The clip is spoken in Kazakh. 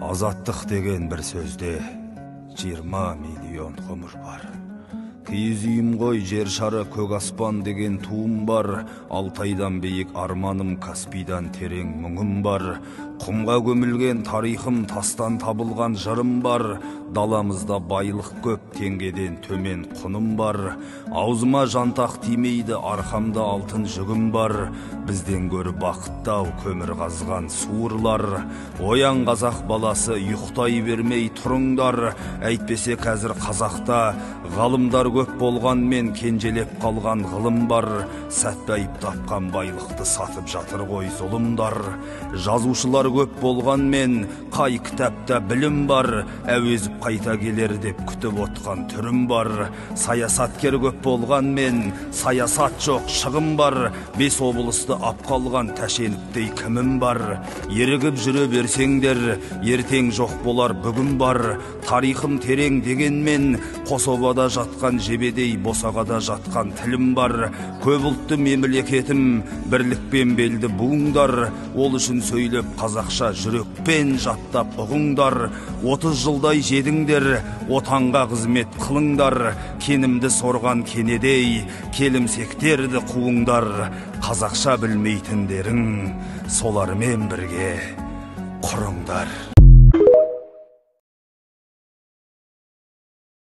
Азаттық деген бір сөзде 20 миллион ғұмыр бар. Киіз үйім ғой, жер шары көк аспан деген туым бар. Алтайдан биік арманым, Каспийдан терең мұңым бар. Құмға көмілген тарихым, тастан табылған жырым бар. Даламызда байлық көп, теңгеден төмен құным бар. Аузыма жантақ тимейді, арқамда алтын жүгім бар. Бізден гөрі бақыттау көмір қазған суырлар. Оян қазақ баласы, ұйықтай бермей тұрыңдар. Әйтпесе қазір қазақта ғалымдар көп болғанмен кенжелеп қалған ғылым бар. Сәтбайып тапқан байлықты сатып жатыр ғой зұлымдар. Жазушылар көп болғанмен қай кітапта білім бар. Әуезіп қайта келер деп күтіп отқан түрім бар. Саясаткер көп болғанмен саясат жоқ, шығым бар. 5 облысты ап қалған тәшеніктей кімім бар. Ерігіп жүре берсеңдер, ертең жоқ болар бүгін бар. Тарихым терең дегенмен Қособада жатқан жебедей босағада жатқан тілім бар. Көп ұлтты мемлекетім, бірлікпен белді буыңдар. Ол үшін сөйлеп қазақша жүрекпен жаттап ұғыңдар. 30 жылдай жедіңдер, отанға қызмет қылыңдар. Кенімді сорған кенедей, келімсектерді қуыңдар. Қазақша білмейтіндерің солармен бірге құрыңдар.